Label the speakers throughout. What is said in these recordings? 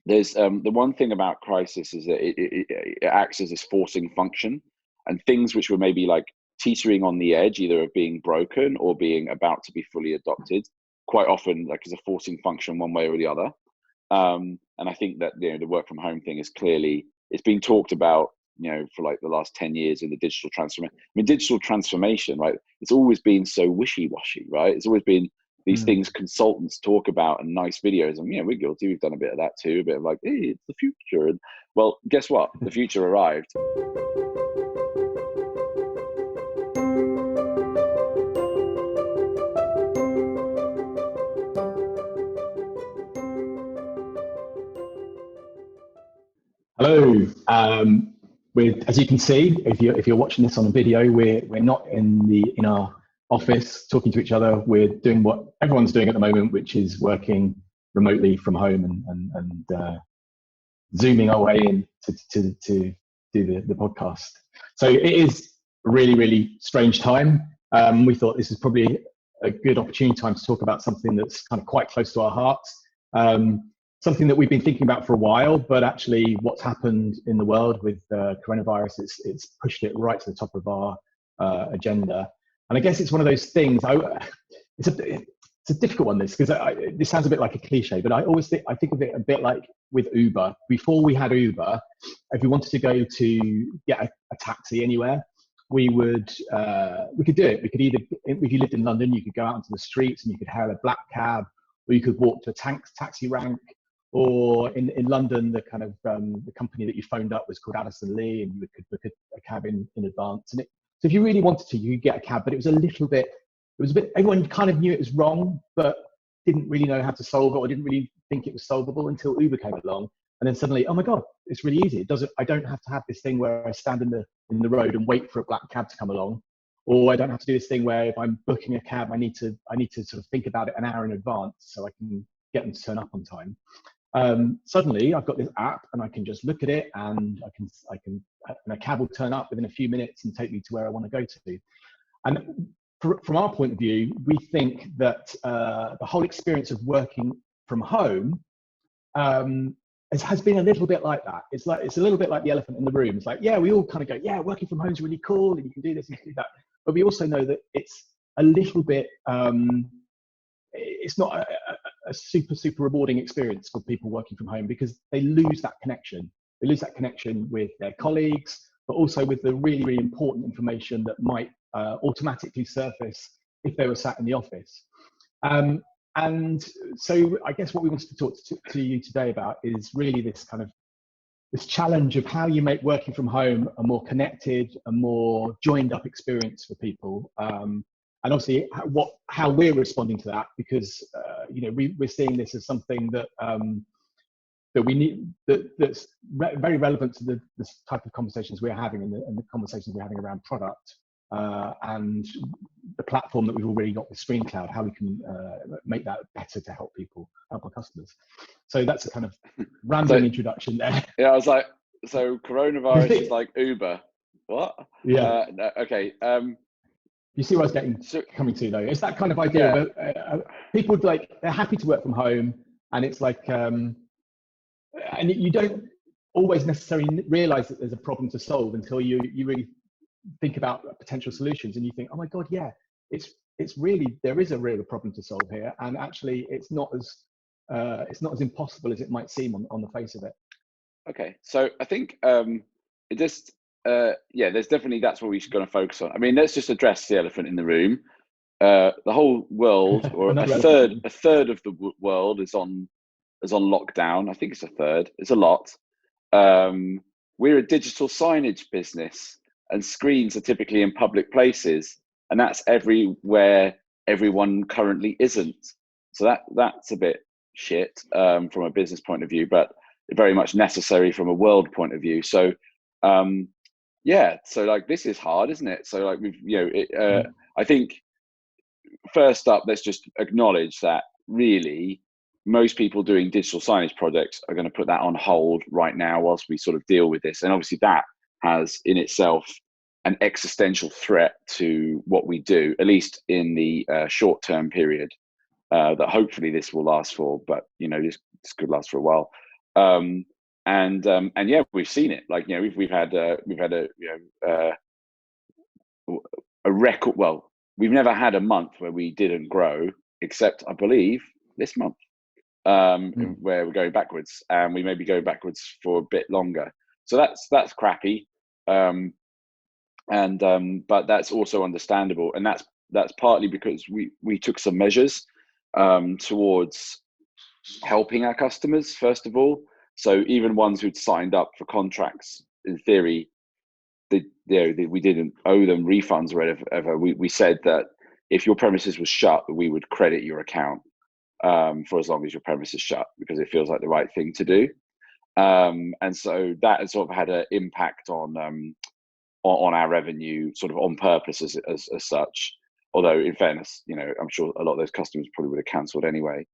Speaker 1: there's the one thing about crisis is that it acts as this forcing function, and things which were maybe like teetering on the edge, either of being broken or being about to be fully adopted, quite often like as a forcing function one way or the other. And I think that, you know, the work from home thing is clearly, it's been talked about, you know, for like the last 10 years in the digital transformation. I mean, digital transformation, right? It's always been so wishy-washy, right? It's always been these things consultants talk about and nice videos, and yeah, we're guilty. We've done a bit of that too, a bit of like, hey, it's the future. And well, guess what? The future arrived.
Speaker 2: Hello. As you can see, if you're watching this on a video, we're not in our office talking to each other. We're doing what everyone's doing at the moment, which is working remotely from home and zooming our way in to do the podcast. So it is a really, really strange time. We thought this is probably a good opportunity time to talk about something that's kind of quite close to our hearts. Something that we've been thinking about for a while, but actually what's happened in the world with coronavirus, it's pushed it right to the top of our agenda. And I guess it's one of those things, it's a difficult one, this, because this sounds a bit like a cliche, but I think of it a bit like with Uber. Before we had Uber, if we wanted to go to get a taxi anywhere, we could do it. We could either, if you lived in London, you could go out into the streets and you could hail a black cab, or you could walk to a taxi rank. Or in London, the kind of the company that you phoned up was called Addison Lee, and you could book a cab in advance. And so if you really wanted to, you could get a cab, but it was a bit, everyone kind of knew it was wrong, but didn't really know how to solve it, or didn't really think it was solvable until Uber came along. And then suddenly, oh my God, it's really easy. I don't have to have this thing where I stand in the road and wait for a black cab to come along. Or I don't have to do this thing where if I'm booking a cab, I need to sort of think about it an hour in advance so I can get them to turn up on time. Suddenly I've got this app and I can just look at it, and and a cab will turn up within a few minutes and take me to where I want to go to. And from our point of view, we think that the whole experience of working from home has been a little bit like that. It's a little bit like the elephant in the room. It's like, yeah, we all kind of go, yeah, working from home is really cool, and you can do this and you can do that. But we also know that it's a little bit, it's not a super rewarding experience for people working from home, because they lose that connection. They lose that connection with their colleagues, but also with the really, really important information that might automatically surface if they were sat in the office. And so I guess what we wanted to talk to you today about is really this kind of this challenge of how you make working from home a more connected, a more joined up experience for people. And obviously how we're responding to that, because we're seeing this as something that that we need, that's very relevant to this type of conversations we're having and the conversations we're having around product and the platform that we've already got with ScreenCloud, how we can make that better to help our customers. So that's a kind of random introduction there.
Speaker 1: Yeah, I was like, so coronavirus is like Uber. What?
Speaker 2: Yeah.
Speaker 1: Okay.
Speaker 2: You see what I was coming to, though? It's that kind of idea. Yeah. People they're happy to work from home, and it's like, and you don't always necessarily realize that there's a problem to solve until you really think about potential solutions, and you think, oh my God, yeah, it's really, there is a real problem to solve here, and actually it's not as impossible as it might seem on the face of it.
Speaker 1: Okay, so I think there's definitely, that's what we're going to focus on. I mean, let's just address the elephant in the room. The whole world, or a third of the world is on lockdown. I think it's a third. It's a lot. We're a digital signage business, and screens are typically in public places, and that's everywhere everyone currently isn't. So that's a bit shit from a business point of view, but very much necessary from a world point of view. So so like, this is hard, isn't it? So like, I think first up, let's just acknowledge that really most people doing digital signage projects are going to put that on hold right now whilst we sort of deal with this. And obviously that has in itself an existential threat to what we do, at least in the short-term period that hopefully this will last for, but this could last for a while. And yeah, we've seen it. Like, you know, we've had a a record. Well, we've never had a month where we didn't grow, except I believe this month, where we're going backwards, and we may be going backwards for a bit longer. So that's crappy. But that's also understandable, and that's partly because we took some measures towards helping our customers first of all. So even ones who'd signed up for contracts, in theory, we didn't owe them refunds or whatever. We said that if your premises was shut, we would credit your account for as long as your premise is shut, because it feels like the right thing to do. And so that has sort of had an impact on our revenue, sort of on purpose as such. Although in fairness, you know, I'm sure a lot of those customers probably would have cancelled anyway.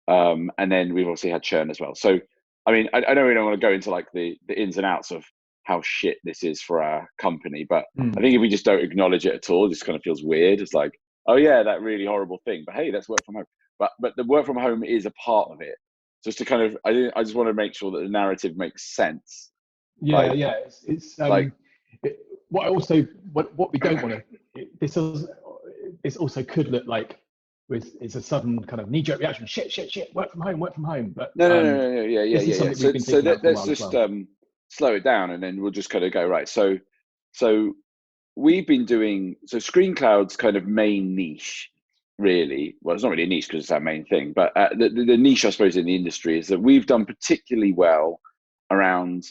Speaker 1: And then we've obviously had churn as well. So, I mean, I know we don't want to go into like the ins and outs of how shit this is for our company, but I think if we just don't acknowledge it at all, it just kind of feels weird. It's like, oh yeah, that really horrible thing, but hey, that's work from home. But the work from home is a part of it. Just to kind of, I just want to make sure that the narrative makes sense.
Speaker 2: Yeah,
Speaker 1: like,
Speaker 2: yeah. It's
Speaker 1: like
Speaker 2: what we don't want to. This also could look like it's a sudden kind of knee-jerk reaction. Shit. Work from home. But
Speaker 1: no. Yeah.
Speaker 2: Something we've been thinking about for a
Speaker 1: Let's
Speaker 2: while
Speaker 1: just
Speaker 2: as well.
Speaker 1: slow it down, and then we'll just kind of go right. So we've been doing, so ScreenCloud's kind of main niche, really. Well, it's not really a niche because it's our main thing, but the niche, I suppose, in the industry is that we've done particularly well around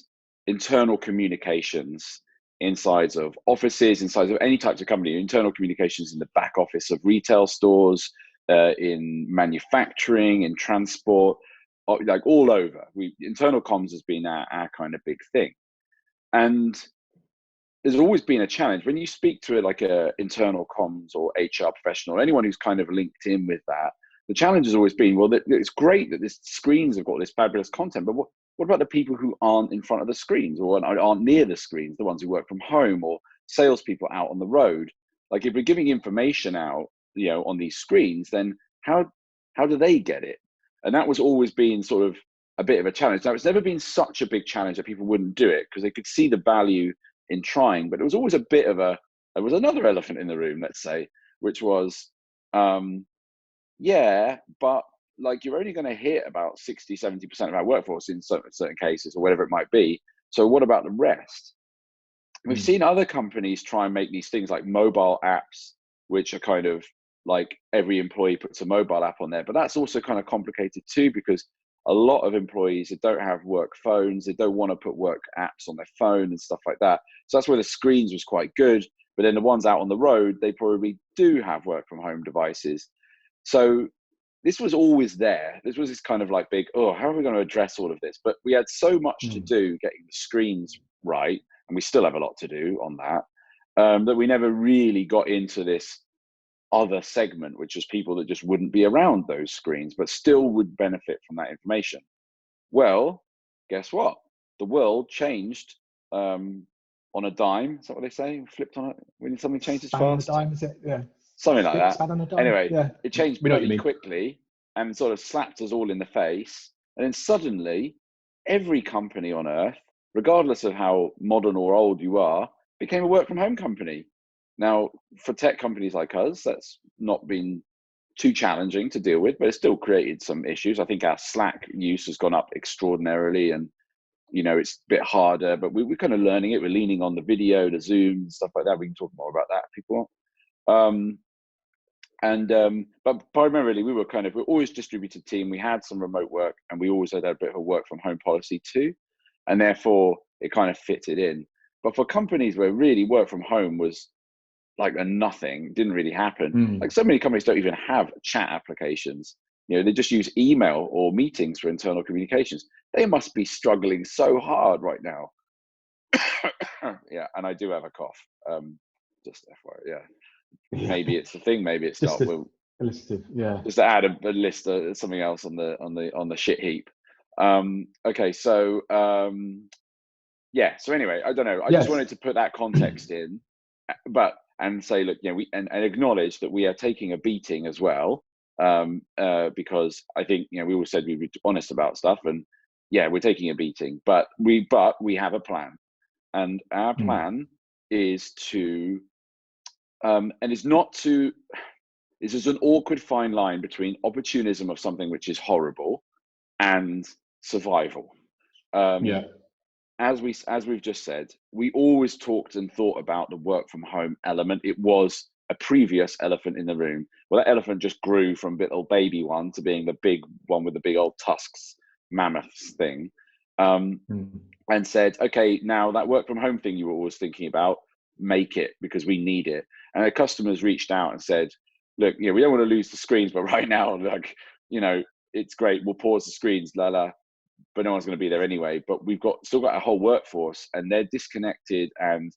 Speaker 1: internal communications inside of offices, inside of any types of company, internal communications in the back office of retail stores, in manufacturing, in transport, like all over. Internal comms has been our kind of big thing. And there's always been a challenge when you speak to like a internal comms or HR professional, anyone who's kind of linked in with that. The challenge has always been, well, it's great that these screens have got this fabulous content, but what about the people who aren't in front of the screens or aren't near the screens, the ones who work from home or salespeople out on the road? Like, if we're giving information out, you know, on these screens, then how do they get it? And that was always been sort of a bit of a challenge. Now, it's never been such a big challenge that people wouldn't do it because they could see the value in trying, but it was always a bit of there was another elephant in the room, let's say, which was, yeah, but like, you're only going to hit about 60-70% of our workforce in certain cases or whatever it might be. So what about the rest? We've seen other companies try and make these things like mobile apps, which are kind of like every employee puts a mobile app on there, but that's also kind of complicated too, because a lot of employees that don't have work phones, they don't want to put work apps on their phone and stuff like that. So that's where the screens was quite good. But then the ones out on the road, they probably do have work from home devices. So this was always there. This was this kind of like big, oh, how are we going to address all of this? But we had so much to do getting the screens right, and we still have a lot to do on that, that we never really got into this other segment, which was people that just wouldn't be around those screens, but still would benefit from that information. Well, guess what? The world changed on a dime. Is that what they say? Flipped on it when something changes fast.
Speaker 2: On a dime, is it? Yeah.
Speaker 1: Something like that.
Speaker 2: On a dime.
Speaker 1: Anyway,
Speaker 2: yeah.
Speaker 1: It changed pretty quickly and sort of slapped us all in the face. And then suddenly, every company on earth, regardless of how modern or old you are, became a work from home company. Now, for tech companies like us, that's not been too challenging to deal with, but it's still created some issues. I think our Slack use has gone up extraordinarily, and you know, it's a bit harder, but we're kind of learning it. We're leaning on the video, the Zoom, and stuff like that. We can talk more about that if people want. But primarily, we're always distributed team. We had some remote work, and we always had a bit of a work from home policy too, and therefore it kind of fitted in. But for companies where really work from home was like a nothing, didn't really happen. Like, so many companies don't even have chat applications. You know, they just use email or meetings for internal communications. They must be struggling so hard right now. Yeah, and I do have a cough. Just FYI, yeah. Maybe it's the thing. Maybe it's
Speaker 2: just
Speaker 1: not.
Speaker 2: Yeah.
Speaker 1: Just to add a list of something else on the shit heap. Okay, so yeah. So anyway, I don't know. I just wanted to put that context in, and say, look, you know, and acknowledge that we are taking a beating as well, because I think, you know, we always said we'd be honest about stuff, and yeah, we're taking a beating, but we have a plan, and our plan is to and it's not to. This is an awkward fine line between opportunism of something which is horrible and survival.
Speaker 2: Yeah.
Speaker 1: As we've just said, we always talked and thought about the work from home element. It was a previous elephant in the room. Well, that elephant just grew from little baby one to being the big one with the big old tusks, mammoths thing, and said, okay, now that work from home thing you were always thinking about, make it, because we need it. And the customers reached out and said, look, we don't want to lose the screens, but right now, like, it's great. We'll pause the screens, but no one's going to be there anyway. But we've still got a whole workforce, and they're disconnected and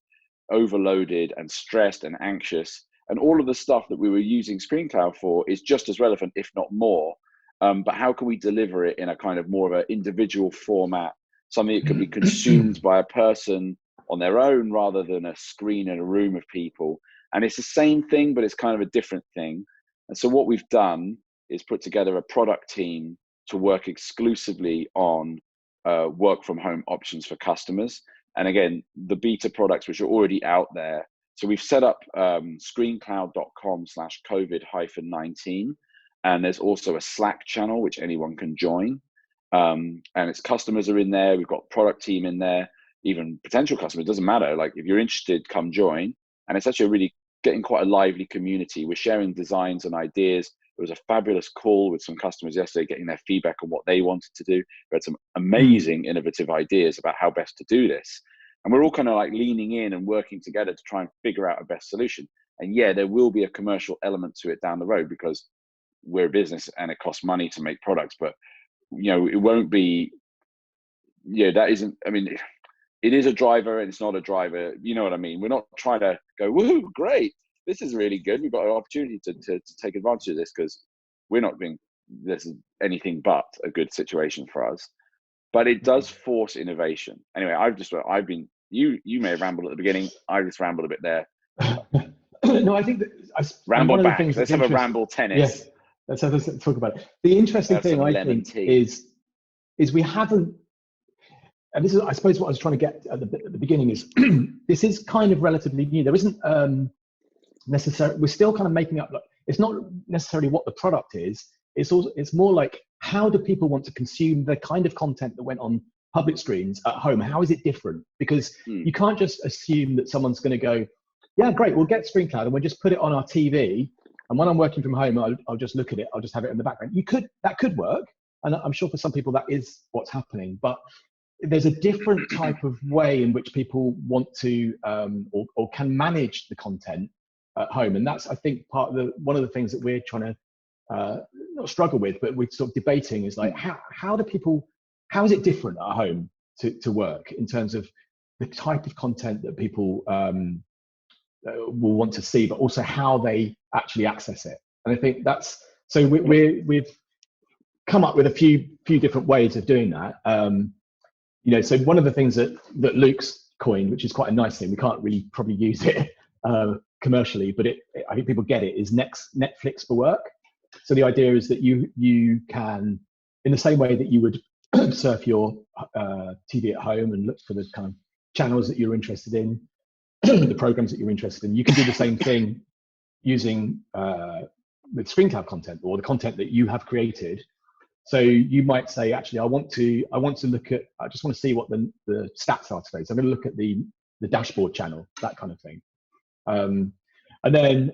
Speaker 1: overloaded and stressed and anxious. And all of the stuff that we were using ScreenCloud for is just as relevant, if not more. But how can we deliver it in a kind of more of an individual format, something that can be consumed by a person on their own rather than a screen in a room of people? And it's the same thing, but it's kind of a different thing. And so what we've done is put together a product team to work exclusively on work from home options for customers. And again, the beta products, which are already out there. So we've set up screencloud.com/COVID-19. And there's also a Slack channel, which anyone can join. And its customers are in there. We've got product team in there, even potential customers. It doesn't matter. Like, if you're interested, come join. And it's actually really getting quite a lively community. We're sharing designs and ideas. There was a fabulous call with some customers yesterday, getting their feedback on what they wanted to do. We had some amazing innovative ideas about how best to do this. And we're all kind of like leaning in and working together to try and figure out a best solution. And yeah, there will be a commercial element to it down the road, because we're a business and it costs money to make products. But, it won't be, that isn't, I mean, it is a driver and it's not a driver. You know what I mean? We're not trying to go, woohoo, great, this is really good. We've got an opportunity to take advantage of this, because we're not being, this is anything but a good situation for us. But it does force innovation. Anyway, you may have rambled at the beginning. I just rambled a bit there.
Speaker 2: No, I think that
Speaker 1: ramble back. Let's have a ramble tennis.
Speaker 2: Yeah, let's talk about it. The interesting thing, I think, is we haven't, and this is, I suppose, what I was trying to get at the beginning is this is kind of relatively new. There isn't necessarily, we're still kind of making up, it's not necessarily what the product is. It's more like, how do people want to consume the kind of content that went on public screens at home? How is it different? Because you can't just assume that someone's going to go, yeah, great, we'll get ScreenCloud and we'll just put it on our TV. And when I'm working from home, I'll just look at it. I'll just have it in the background. That could work. And I'm sure for some people that is what's happening. But there's a different type of way in which people want to or can manage the content at home. And that's, I think, one of the things that we're trying to not struggle with, but we're sort of debating is like, how is it different at home to work in terms of the type of content that people will want to see, but also how they actually access it. And I think that's, so we've come up with a few different ways of doing that. So one of the things that Luke's coined, which is quite a nice thing, we can't really probably use it commercially, but I think people get it, is Netflix for work. So the idea is that you can, in the same way that you would surf your TV at home and look for the kind of channels that you're interested in, the programs that you're interested in, you can do the same thing using with ScreenCloud content or the content that you have created. So you might say, actually, I want to look at, I just want to see what the stats are today. So I'm going to look at the dashboard channel, that kind of thing. And then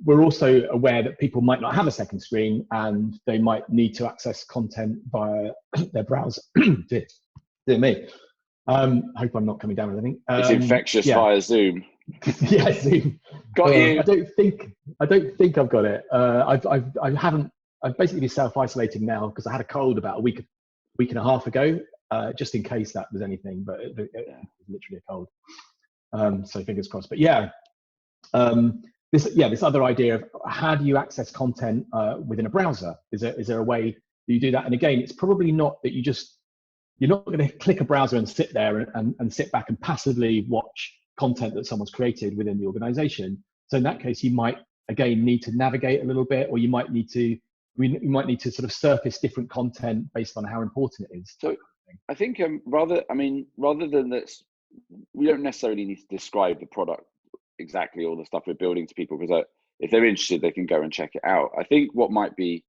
Speaker 2: we're also aware that people might not have a second screen and they might need to access content via their browser. Dear me. Hope I'm not coming down with anything.
Speaker 1: It's infectious via Zoom.
Speaker 2: Yeah, Zoom.
Speaker 1: Got you.
Speaker 2: I don't think I've got it. I've basically been self-isolating now because I had a cold about a week and a half ago, just in case that was anything, but it was literally a cold. So fingers crossed. But yeah, this other idea of how do you access content within a browser? Is there a way that you do that? And again, it's probably not that you're not going to click a browser and sit there and sit back and passively watch content that someone's created within the organization. So in that case, you might, again, need to navigate a little bit, or you might need to we might need to sort of surface different content based on how important it is.
Speaker 1: So I think rather than that, we don't necessarily need to describe the product exactly, all the stuff we're building to people, because if they're interested, they can go and check it out. I think what might be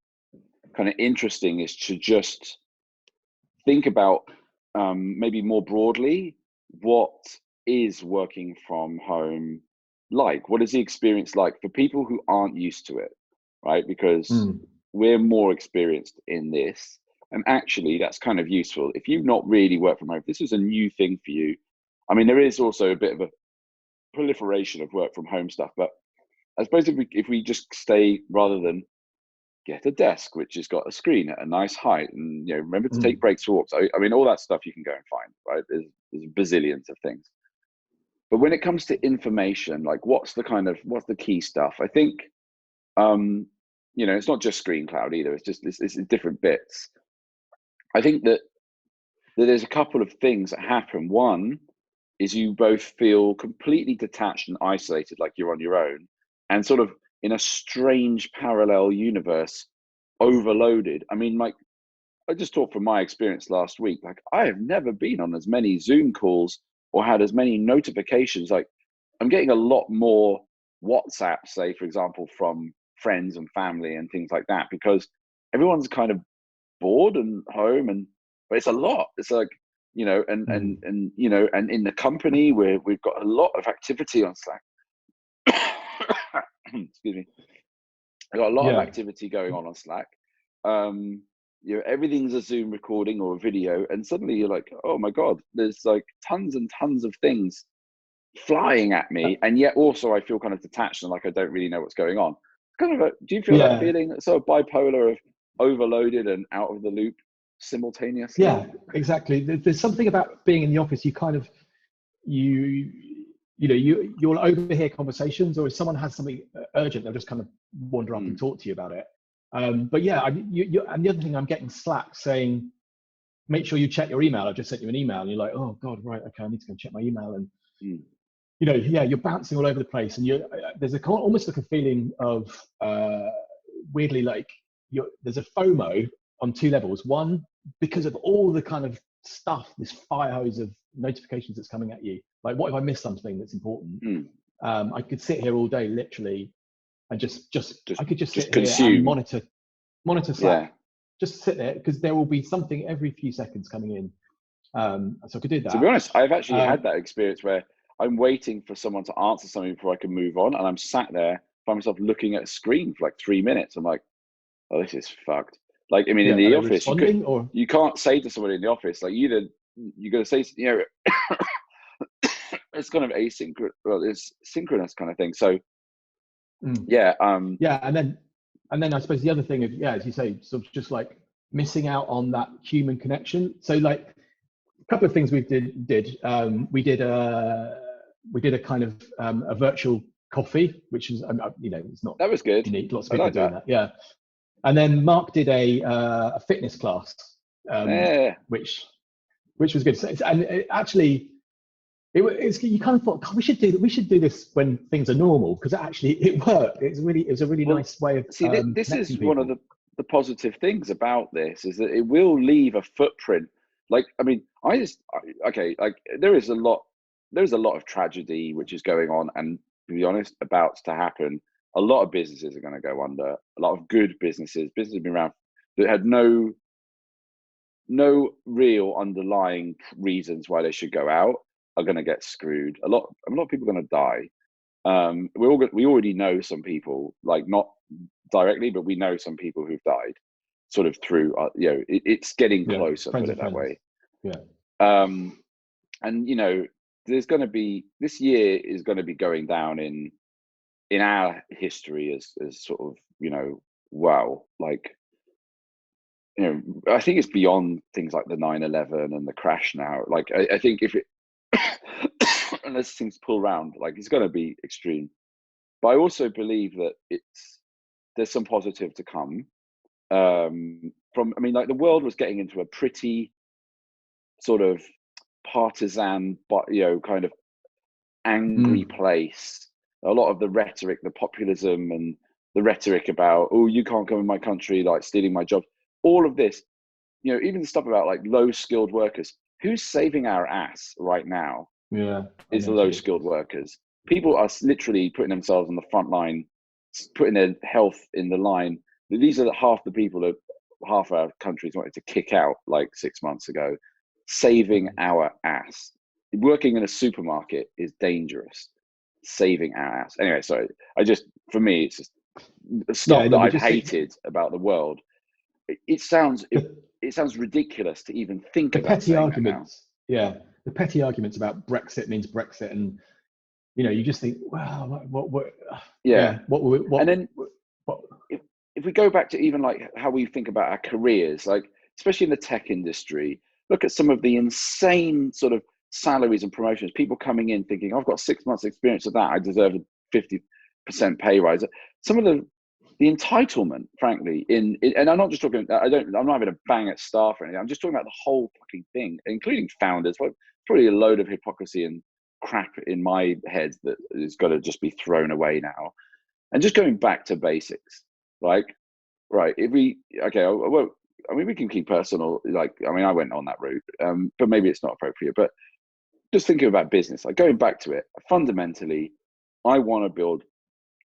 Speaker 1: kind of interesting is to just think about maybe more broadly, what is working from home like? What is the experience like for people who aren't used to it, right? Because we're more experienced in this, and actually that's kind of useful. If you've not really worked from home, if this is a new thing for you, I mean, there is also a bit of a proliferation of work from home stuff, but I suppose if we just stay, rather than get a desk which has got a screen at a nice height, and remember to take breaks for walks. I mean, all that stuff you can go and find, right? There's bazillions of things. But when it comes to information, like what's the key stuff? I think it's not just ScreenCloud either. It's different bits. I think that there's a couple of things that happen. One is you both feel completely detached and isolated, like you're on your own, and sort of in a strange parallel universe, overloaded. I mean, like, I just talked from my experience last week. Like, I have never been on as many Zoom calls or had as many notifications. Like, I'm getting a lot more WhatsApp, say, for example, from friends and family and things like that, because everyone's kind of bored and home, but it's a lot. It's like, and in the company where we've got a lot of activity on Slack. Excuse me. I got a lot of activity going on Slack. Everything's a Zoom recording or a video, and suddenly you're like, oh my God, there's like tons and tons of things flying at me, and yet also I feel kind of detached and like I don't really know what's going on. Kind of do you feel that feeling, sort of bipolar, of overloaded and out of the loop simultaneously?
Speaker 2: Yeah, exactly. There's something about being in the office. You kind of you'll overhear conversations, or if someone has something urgent, they'll just kind of wander up and talk to you about it. But yeah, and the other thing, I'm getting Slack saying, make sure you check your email. I just sent you an email, and you're like, oh God, right, okay, I need to go check my email. And you're bouncing all over the place, and there's almost like a feeling of weirdly, like there's a FOMO on two levels. One, because of all the kind of stuff, this fire hose of notifications that's coming at you. Like, what if I miss something that's important? I could sit here all day, literally, and I could just sit
Speaker 1: consume.
Speaker 2: here and monitor Slack. Just sit there, because there will be something every few seconds coming in. So I could do that.
Speaker 1: To be honest, I've actually had that experience where I'm waiting for someone to answer something before I can move on, and I'm sat there by myself looking at a screen for like 3 minutes. I'm like, oh, this is fucked. Like, I mean, in the office, you can't say to somebody in the office, like, you're going to say, it's kind of asynchronous, well, it's synchronous kind of thing. So,
Speaker 2: and then I suppose the other thing is, as you say, sort of just like missing out on that human connection. So, like, a couple of things we did. We did a kind of a virtual coffee, which is, it's not,
Speaker 1: that was good.
Speaker 2: Unique. Lots of people doing that. Yeah. And then Mark did a fitness class, which was good. So, and it actually, you kind of thought, God, we should do this when things are normal, because it worked. It was a really nice way of
Speaker 1: see. This is
Speaker 2: people.
Speaker 1: One of the positive things about this, is that it will leave a footprint. Like, I mean, like, there's a lot of tragedy which is going on, and to be honest, about to happen. A lot of businesses are going to go under. A lot of good businesses have been around that had no real underlying reasons why they should go out, are going to get screwed. A lot of people are going to die. We already know some people, like, not directly, but we know some people who've died, sort of through. It's getting closer. Put it that way.
Speaker 2: Yeah.
Speaker 1: And there's going to be, this year is going to be going down in our history as sort of, wow, like, I think it's beyond things like the 9/11 and the crash now. Like, I think if it, unless things pull around, like, it's going to be extreme. But I also believe that there's some positive to come from, I mean, like, the world was getting into a pretty sort of partisan, but, kind of angry place. A lot of the rhetoric, the populism, and the rhetoric about, oh, you can't come in my country, like stealing my job, all of this, you know, even the stuff about like low skilled workers. Who's saving our ass right now?
Speaker 2: Yeah,
Speaker 1: Is the low skilled workers. People are literally putting themselves on the front line, putting their health in the line. These are half the people that half our countries wanted to kick out like 6 months ago, saving our ass. Working in a supermarket is dangerous. Saving our ass. Anyway, sorry. For me, it's just stuff that I've hated about the world. It sounds ridiculous to even think about.
Speaker 2: The petty arguments. Yeah, the petty arguments about Brexit means Brexit, and you know, you just think, wow, what?
Speaker 1: Yeah.
Speaker 2: What?
Speaker 1: And then if we go back to even like how we think about our careers, like especially in the tech industry, look at some of the insane sort of salaries and promotions. People coming in thinking, I've got 6 months experience of that, I deserve a 50% pay rise. Some of the entitlement, frankly, and I'm not just talking, I'm not having a bang at staff or anything. I'm just talking about the whole fucking thing, including founders. Well, probably a load of hypocrisy and crap in my head that has got to just be thrown away now. And just going back to basics, like, right, I mean, we can keep personal, like, I mean, I went on that route, but maybe it's not appropriate. But just thinking about business, like going back to it, fundamentally, I want to build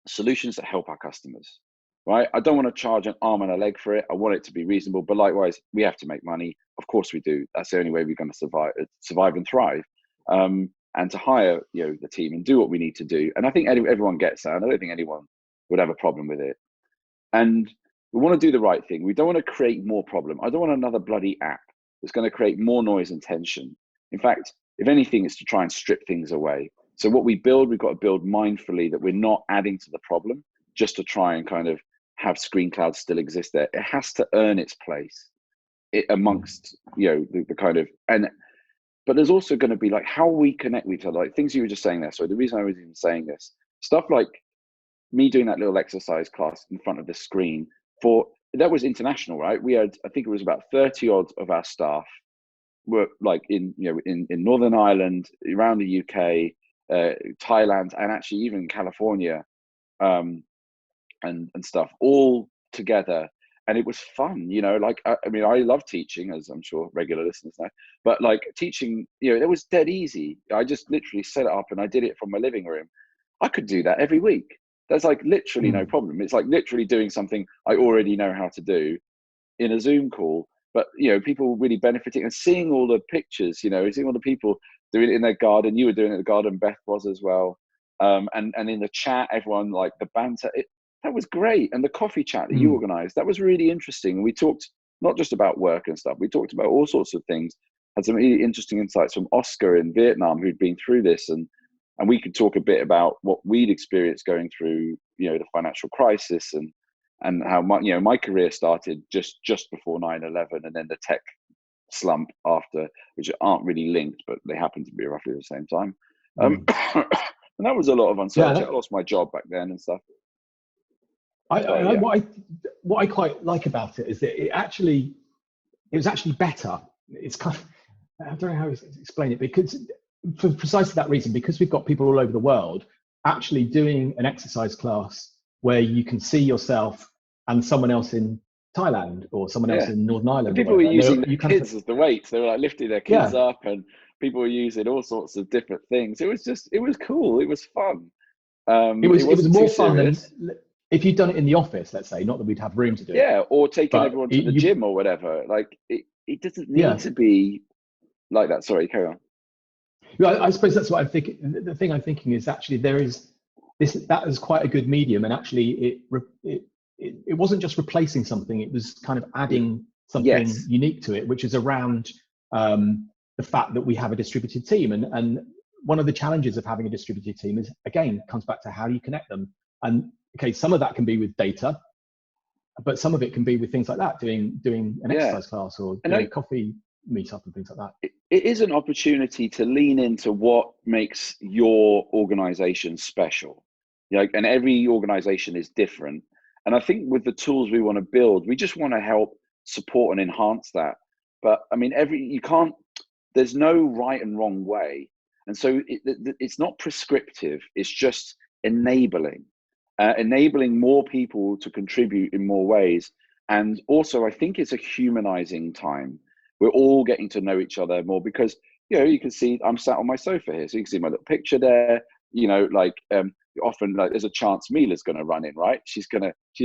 Speaker 1: solutions that help our customers, right? I don't want to charge an arm and a leg for it. I want it to be reasonable, but likewise, we have to make money. Of course we do. That's the only way we're going to survive and thrive. And to hire, you know, the team and do what we need to do. And I think everyone gets that. And I don't think anyone would have a problem with it. And we want to do the right thing. We don't want to create more problem. I don't want another bloody app that's going to create more noise and tension. In fact, if anything, it's to try and strip things away. So what we build, we've got to build mindfully that we're not adding to the problem just to try and kind of have ScreenCloud still exist there. It has to earn its place amongst, you know, the kind of, but there's also going to be like how we connect with each other, like things you were just saying there. So the reason I was even saying this, stuff like me doing that little exercise class in front of the screen that was international, right? We had, I think it was about 30 odd of our staff were like in Northern Ireland, around the UK, Thailand, and actually even California, and stuff, all together. And it was fun, you know, like, I mean, I love teaching, as I'm sure regular listeners know, but like teaching, you know, it was dead easy. I just literally set it up and I did it from my living room. I could do that every week. There's like literally no problem. It's like literally doing something I already know how to do in a Zoom call, but, you know, people really benefiting and seeing all the pictures, you know, seeing all the people doing it in their garden. You were doing it in the garden, Beth was as well. And in the chat, everyone, like the banter, that was great. And the coffee chat that you organized, that was really interesting. We talked not just about work and stuff, we talked about all sorts of things. Had some really interesting insights from Oscar in Vietnam, who'd been through this, and we could talk a bit about what we'd experienced going through, you know, the financial crisis and how my career started just before 9/11, and then the tech slump after, which aren't really linked, but they happen to be roughly the same time. And that was a lot of uncertainty. I lost my job back then and stuff.
Speaker 2: What I quite like about it is that it was actually better. It's kind of, I don't know how to explain it, because for precisely that reason, because we've got people all over the world actually doing an exercise class where you can see yourself and someone else in Thailand or someone else in Northern Ireland.
Speaker 1: And people were using their kids as the weights. They were like lifting their kids up, and people were using all sorts of different things. It was cool. It was fun.
Speaker 2: It was more fun than if you'd done it in the office, let's say, not that we'd have room to do it.
Speaker 1: Yeah, or taking everyone to the gym or whatever. Like it doesn't need to be like that. Sorry, carry on.
Speaker 2: Yeah, I suppose that's what I'm thinking. The thing I'm thinking is actually that is quite a good medium, and actually it wasn't just replacing something; it was kind of adding something unique to it, which is around the fact that we have a distributed team. And one of the challenges of having a distributed team is, again, comes back to how do you connect them. And okay, some of that can be with data, but some of it can be with things like that, doing an exercise class or a coffee meetup and things like that.
Speaker 1: It is an opportunity to lean into what makes your organization special. You know, and every organization is different. And I think with the tools we want to build, we just want to help support and enhance that. But I mean, there's no right and wrong way. And so it's not prescriptive, it's just enabling. enabling more people to contribute in more ways. And also, I think it's a humanizing time. We're all getting to know each other more because, you can see I'm sat on my sofa here, so you can see my little picture there. Often, like, there's a chance Mila's going to run in, right? She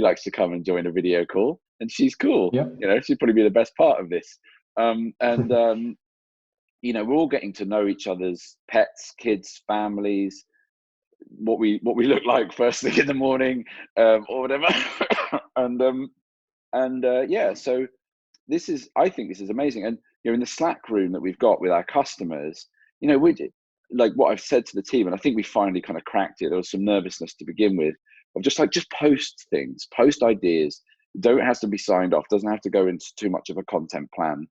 Speaker 1: likes to come and join a video call, and she's cool.
Speaker 2: Yep.
Speaker 1: She'd probably be the best part of this. We're all getting to know each other's pets, kids, families, what we look like first thing in the morning, or whatever. So I think this is amazing. And in the Slack room that we've got with our customers, we did, like what I've said to the team, and I think we finally kind of cracked it. There was some nervousness to begin with, of just post things, post ideas. Don't have to be signed off, doesn't have to go into too much of a content plan.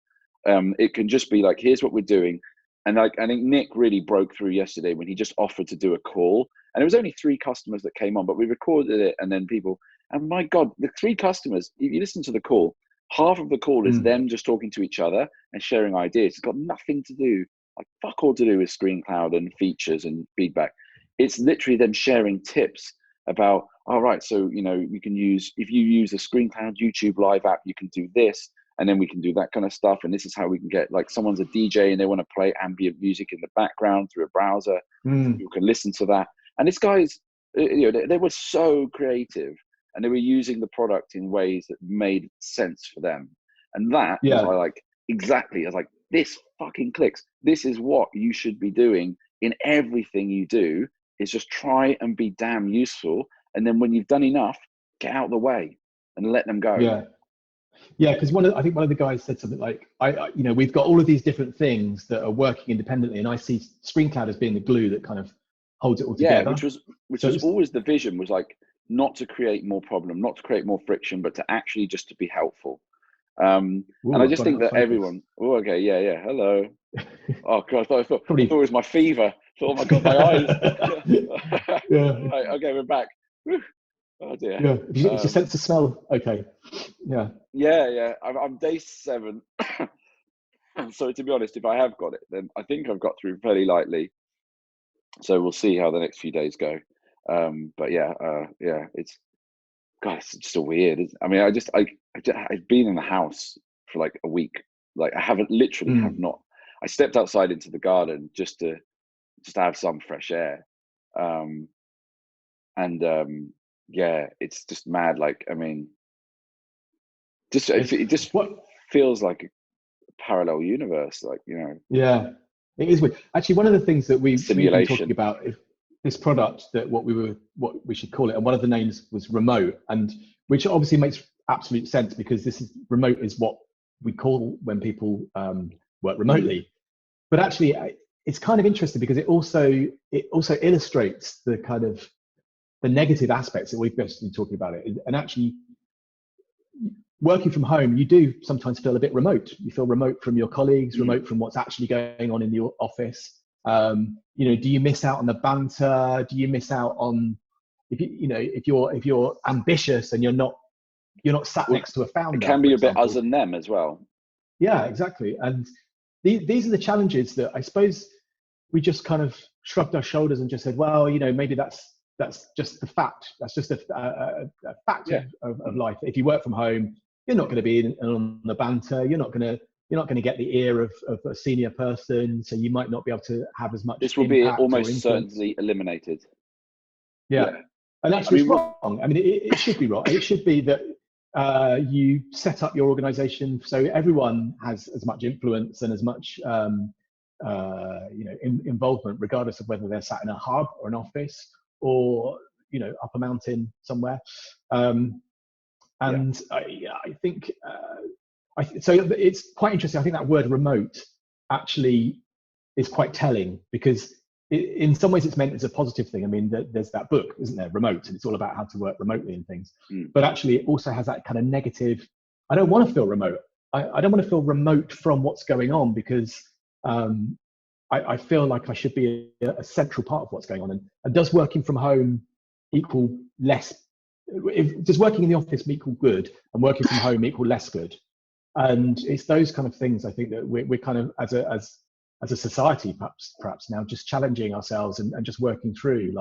Speaker 1: It can just be like, here's what we're doing. And I think Nick really broke through yesterday when he just offered to do a call. And it was only 3 customers that came on, but we recorded it, and then and my God, the 3 customers, if you listen to the call, half of the call is them just talking to each other and sharing ideas. It's got nothing to do, like fuck all to do with ScreenCloud and features and feedback. It's literally them sharing tips about, all right, so, you can use, if you use the ScreenCloud YouTube live app, you can do this, and then we can do that kind of stuff. And this is how we can get, like, someone's a DJ and they want to play ambient music in the background through a browser. You can listen to that. And this guy's, they were so creative, and they were using the product in ways that made sense for them. And that was exactly, I was like, this fucking clicks. This is what you should be doing in everything you do, is just try and be damn useful. And then when you've done enough, get out of the way and let them go.
Speaker 2: Yeah, because I think one of the guys said something like, we've got all of these different things that are working independently, and I see ScreenCloud as being the glue that kind of holds it all together.
Speaker 1: Yeah, which was always the vision, was like, not to create more problem, not to create more friction, but to actually just to be helpful. And I just think that everyone. Oh, okay, yeah. Hello. Oh God, I thought it was my fever. I thought, oh my God, my eyes. Right, okay, we're back. Whew. Oh dear.
Speaker 2: Yeah. You sense the smell. Okay. Yeah.
Speaker 1: Yeah. I'm day 7. So to be honest, if I have got it, then I think I've got through fairly lightly. So we'll see how the next few days go. But it's just a weird. I mean, I've been in the house for like a week. Like I have not. I stepped outside into the garden just to have some fresh air. It's just mad. Like, I mean, it just feels like a parallel universe. Like,
Speaker 2: Yeah, it is weird. Actually, one of the things that we've been talking about is this product, that what we should call it, and one of the names was remote, and which obviously makes absolute sense, because remote is what we call when people work remotely. But actually, it's kind of interesting because it also illustrates the kind of the negative aspects that we've been talking about it. And actually, working from home, you do sometimes feel a bit remote. You feel remote from your colleagues, remote from what's actually going on in your office. Do you miss out on the banter? Do you miss out on if you're ambitious and you're not sat next to a founder?
Speaker 1: It can be a bit us and them as well.
Speaker 2: Yeah, exactly. And these are the challenges that I suppose we just kind of shrugged our shoulders and just said, well, maybe that's just the fact. That's just a fact of life. If you work from home, you're not going to be on the banter. You're not going to get the ear of a senior person, so you might not be able to have as much.
Speaker 1: This will be almost certainly eliminated.
Speaker 2: Yeah. And that's wrong. I mean, it should be wrong. It should be that you set up your organization so everyone has as much influence and as much involvement, regardless of whether they're sat in a hub or an office or up a mountain somewhere. I think so it's quite interesting. I think that word remote actually is quite telling, because in some ways it's meant as a positive thing. I mean, there's that book, isn't there, Remote, and it's all about how to work remotely and things. But actually it also has that kind of negative, I don't want to feel remote. I don't want to feel remote from what's going on, because I feel like I should be a central part of what's going on. And does working from home equal less? Does working in the office equal good and working from home equal less good? And it's those kind of things, I think, that we're kind of as a society perhaps now just challenging ourselves and just working through.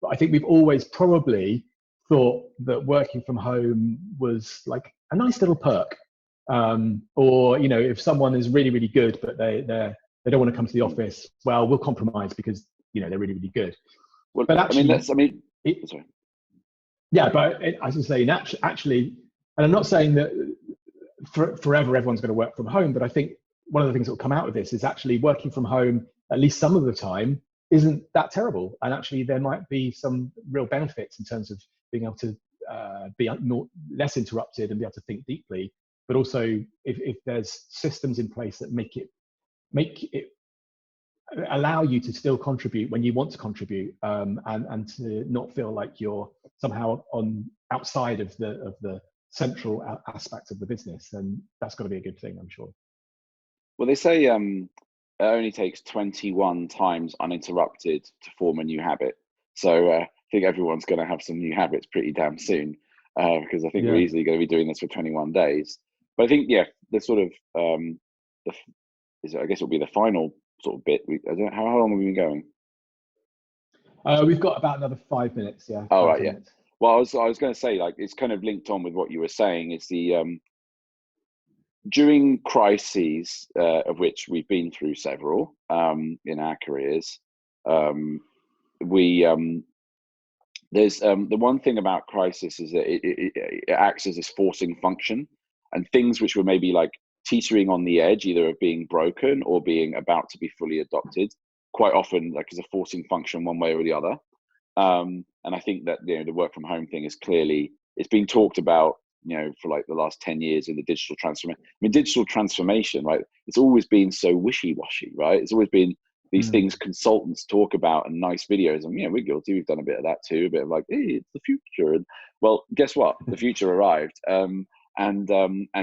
Speaker 2: But I think we've always probably thought that working from home was like a nice little perk. Or, you know, if someone is really, really good, but they don't want to come to the office, well, we'll compromise because, you know, they're really, really good.
Speaker 1: Well,
Speaker 2: But actually,
Speaker 1: sorry.
Speaker 2: Yeah, but as I say, actually, and I'm not saying that forever everyone's going to work from home, but I think one of the things that will come out of this is actually working from home, at least some of the time, isn't that terrible. And actually there might be some real benefits in terms of being able to be less interrupted and be able to think deeply. But also if there's systems in place that make it allow you to still contribute when you want to contribute, and to not feel like you're somehow outside of the central aspect of the business, then that's got to be a good thing, I'm sure.
Speaker 1: Well, they say it only takes 21 times uninterrupted to form a new habit. So I think everyone's going to have some new habits pretty damn soon, because I think we're easily going to be doing this for 21 days. But I think, yeah, the sort of, I guess it'll be the final sort of bit. I don't know, how long have we been going?
Speaker 2: We've got about another 5 minutes. Yeah.
Speaker 1: Oh, right. Yeah. Well, I was going to say, like, it's kind of linked on with what you were saying. Is the during crises, of which we've been through several in our careers, there's the one thing about crisis is that it acts as this forcing function, and things which were maybe like teetering on the edge, either of being broken or being about to be fully adopted, quite often like as a forcing function one way or the other. And I think that, you know, the work from home thing is clearly, it's been talked about, you know, for like the last 10 years in the digital transformation. I mean, digital transformation, right? It's always been so wishy-washy, right? It's always been these things consultants talk about and nice videos. And, you know, we're guilty. We've done a bit of that too, a bit of like, hey, it's the future. And well, guess what? The future arrived. And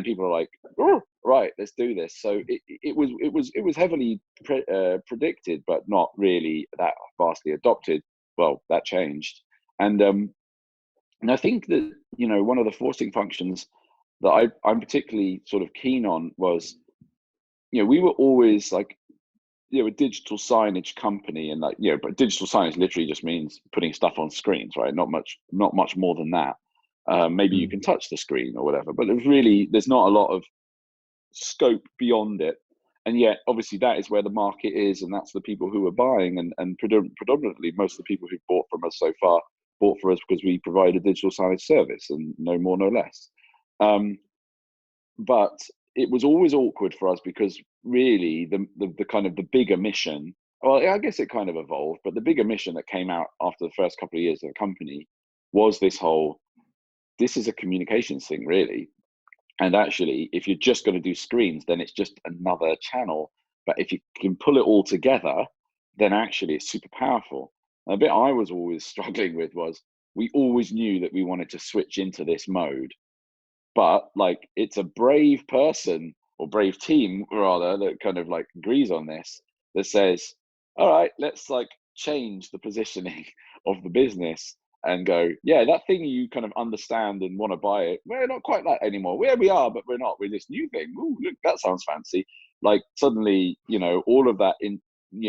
Speaker 1: people are like, oh, right, let's do this. So it was heavily predicted, but not really that vastly adopted. Well, that changed. And I think that, you know, one of the forcing functions that I'm particularly sort of keen on was, you know, we were always like, you know, a digital signage company, and like, you know, but digital signage literally just means putting stuff on screens, right? Not much more than that. Maybe you can touch the screen or whatever, but there's not a lot of scope beyond it. And yet, obviously, that is where the market is, and that's the people who are buying, and predominantly most of the people who bought from us so far bought for us because we provide a digital signage service, and no more, no less. But it was always awkward for us because really the kind of the bigger mission, well, I guess it kind of evolved, but the bigger mission that came out after the first couple of years of the company was this is a communications thing, really. And actually, if you're just going to do screens, then it's just another channel. But if you can pull it all together, then actually it's super powerful. And the bit I was always struggling with was, we always knew that we wanted to switch into this mode. But like, it's a brave person, or brave team rather, that kind of like agrees on this, that says, all right, let's like change the positioning of the business and go, yeah, that thing you kind of understand and want to buy it, we're not quite that anymore. Where we are, but we're not. We're this new thing. Ooh, look, that sounds fancy. Like suddenly, you know, all of that you know,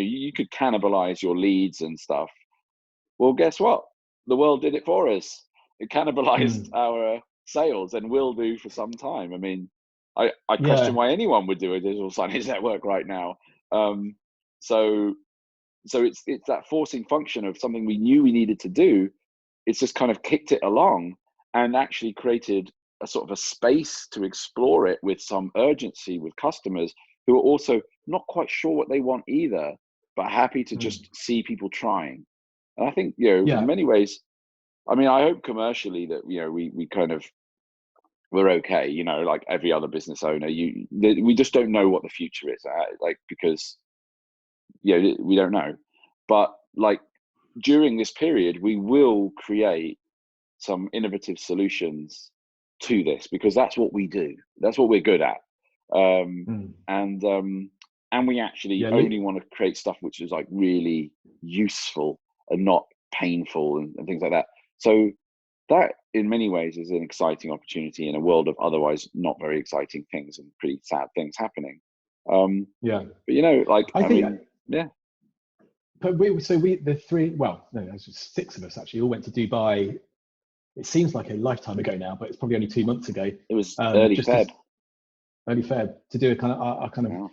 Speaker 1: you could cannibalize your leads and stuff. Well, guess what? The world did it for us. It cannibalized our sales, and will do for some time. I mean, I question why anyone would do a digital signage network right now. So it's that forcing function of something we knew we needed to do. It's just kind of kicked it along and actually created a sort of a space to explore it with some urgency with customers who are also not quite sure what they want either, but happy to just see people trying. And I think, you know, in many ways, I mean, I hope commercially that, you know, we kind of, we're okay, you know, like every other business owner, we just don't know what the future is, like, because, you know, we don't know. But like, during this period, we will create some innovative solutions to this, because that's what we do. That's what we're good at. And we actually only want to create stuff which is like really useful and not painful and things like that. So that in many ways is an exciting opportunity in a world of otherwise not very exciting things and pretty sad things happening. But you know, like, I mean, yeah.
Speaker 2: But the three, well, no, there's just 6 of us actually all went to Dubai it seems like a lifetime ago now, but it's probably only 2 months ago.
Speaker 1: It was early Feb.
Speaker 2: Early Feb, to do a kind of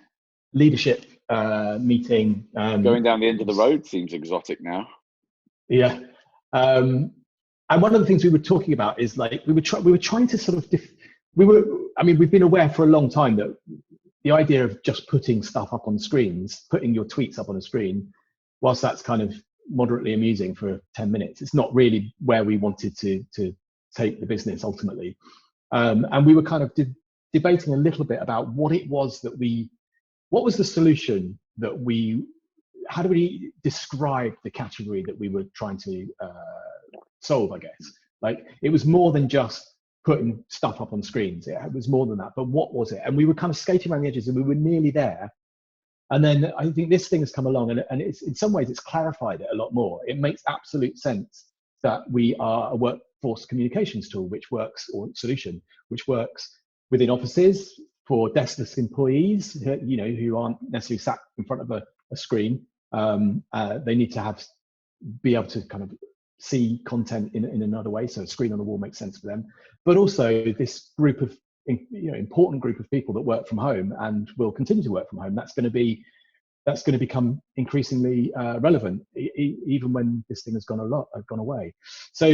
Speaker 2: leadership meeting.
Speaker 1: Going down the end of the road seems exotic now.
Speaker 2: Yeah. And one of the things we were talking about is like we were trying to sort of we've been aware for a long time that the idea of just putting stuff up on screens, putting your tweets up on a screen, whilst that's kind of moderately amusing for 10 minutes, it's not really where we wanted to take the business ultimately. And we were kind of debating a little bit about what was the solution that how do we describe the category that we were trying to solve, I guess. Like, it was more than just putting stuff up on screens. It was more than that, but what was it? And we were kind of skating around the edges, and we were nearly there. And then I think this thing has come along, and it's, in some ways, it's clarified it a lot more. It makes absolute sense that we are a workforce communications tool, or solution, which works within offices for deskless employees, who aren't necessarily sat in front of a screen. They need to be able to kind of see content in another way, so a screen on the wall makes sense for them. But also this group of important group of people that work from home and will continue to work from home. That's going to become increasingly relevant, even when this thing has gone away. So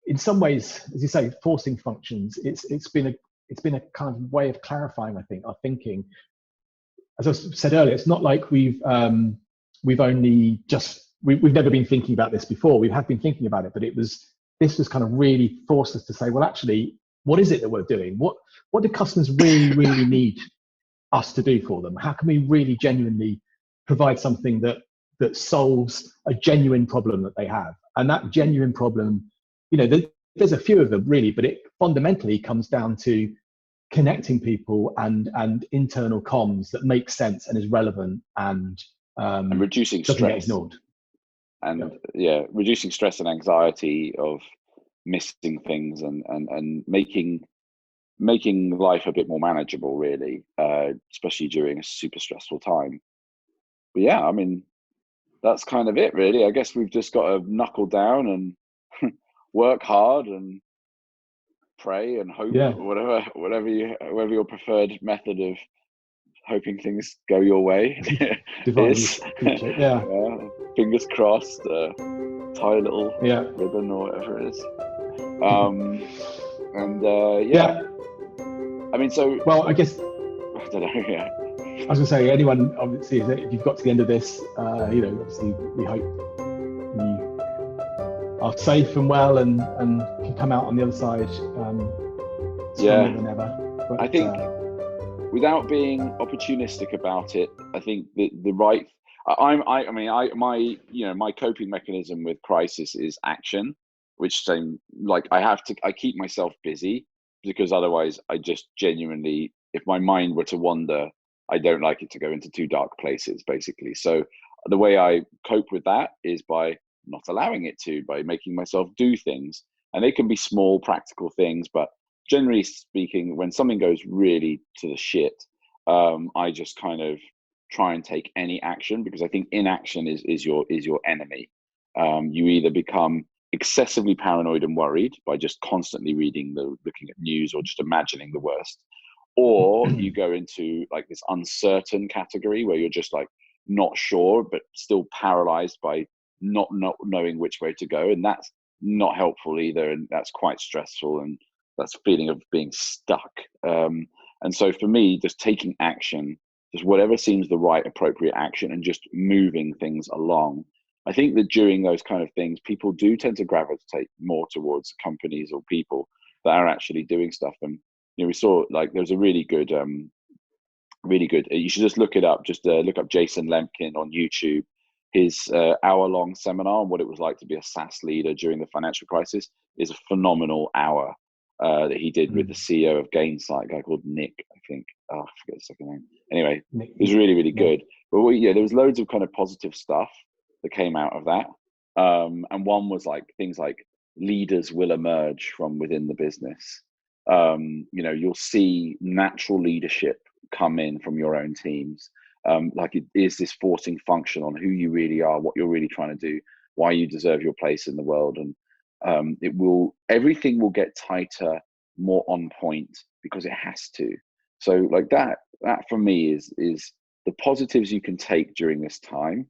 Speaker 2: in some ways, as you say, forcing functions. It's been a kind of way of clarifying, I think, our thinking. As I said earlier, it's not like we've never been thinking about this before. We have been thinking about it, but this was kind of really forced us to say, well, actually, what is it that we're doing? What do customers really, really need us to do for them? How can we really genuinely provide something that solves a genuine problem that they have? And that genuine problem, there's a few of them really, but it fundamentally comes down to connecting people and internal comms that make sense and is relevant and
Speaker 1: reducing stress.
Speaker 2: Ignored.
Speaker 1: And reducing stress and anxiety of missing things and making life a bit more manageable, really, especially during a super stressful time. But yeah, I mean, that's kind of it, really. I guess we've just got to knuckle down and work hard and pray and hope, whatever your preferred method of hoping things go your way is. Fingers crossed, tie a little ribbon or whatever it is. I mean, so,
Speaker 2: well, I guess,
Speaker 1: I don't know. Yeah,
Speaker 2: I was gonna say, anyone, obviously, if you've got to the end of this, obviously we hope you are safe and well and can come out on the other side stronger than ever. But,
Speaker 1: I think without being opportunistic about it, I think the right. My coping mechanism with crisis is action, which I keep myself busy, because otherwise I just genuinely, if my mind were to wander, I don't like it to go into too dark places, basically. So the way I cope with that is by not allowing it to, by making myself do things. And they can be small, practical things, but generally speaking, when something goes really to the shit, I just kind of try and take any action, because I think inaction is your enemy. You either become excessively paranoid and worried by just constantly looking at news or just imagining the worst, or you go into like this uncertain category where you're just like not sure but still paralyzed by not knowing which way to go, and that's not helpful either, and that's quite stressful, and that's a feeling of being stuck. And so for me, just taking action, just whatever seems the right appropriate action, and just moving things along. I think that during those kind of things, people do tend to gravitate more towards companies or people that are actually doing stuff. And we saw, like, there was a really good, you should just look it up. Just look up Jason Lemkin on YouTube. His hour-long seminar on what it was like to be a SaaS leader during the financial crisis is a phenomenal hour that he did with the CEO of Gainsight, a guy called Nick, I think. Oh, I forget his second name. Anyway, it was really, really good. But there was loads of kind of positive stuff that came out of that. And one was like things like leaders will emerge from within the business. You'll see natural leadership come in from your own teams. Like, it is this forcing function on who you really are, what you're really trying to do, why you deserve your place in the world. And Everything will get tighter, more on point, because it has to. So like that for me is the positives you can take during this time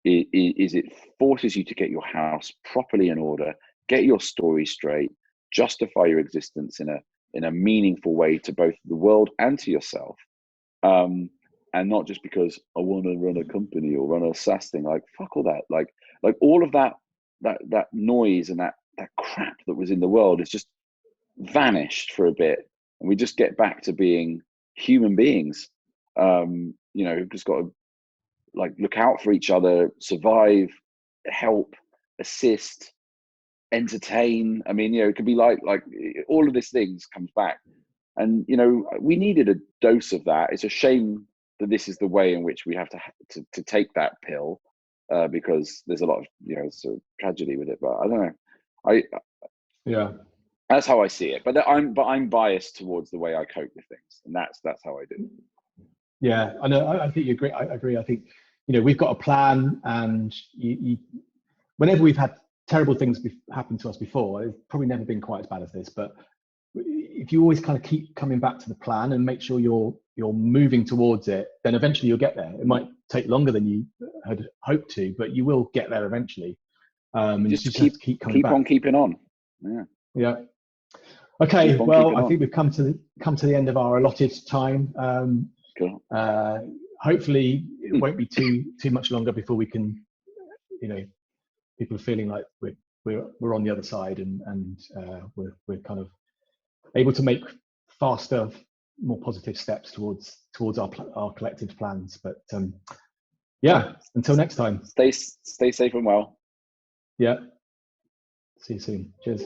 Speaker 1: is it forces you to get your house properly in order, get your story straight, justify your existence in a meaningful way to both the world and to yourself. And not just because I want to run a company or run a SaaS thing. Like, fuck all that. Like all of that noise and that crap that was in the world is just vanished for a bit, and we just get back to being human beings. Who've just got to like look out for each other, survive, help, assist, entertain. I mean, it could be like all of these things comes back, and we needed a dose of that. It's a shame that this is the way in which we have to take that pill, because there's a lot of sort of tragedy with it. But I don't know. That's how I see it. But I'm biased towards the way I cope with things, and that's how I do.
Speaker 2: Yeah, I know. I think you agree. I agree. I think we've got a plan, and whenever we've had terrible things happen to us before, it's probably never been quite as bad as this. But if you always kind of keep coming back to the plan and make sure you're moving towards it, then eventually you'll get there. It might take longer than you had hoped to, but you will get there eventually. And
Speaker 1: just
Speaker 2: have to keep coming back.
Speaker 1: On keeping on.
Speaker 2: Yeah. Okay. Well, I think we've come to the end of our allotted time.
Speaker 1: Cool.
Speaker 2: Hopefully, it won't be too much longer before we can, people are feeling like we're on the other side, and we're kind of able to make faster, more positive steps towards our collective plans. But until next time.
Speaker 1: Stay safe and well.
Speaker 2: Yeah. See you soon. Cheers.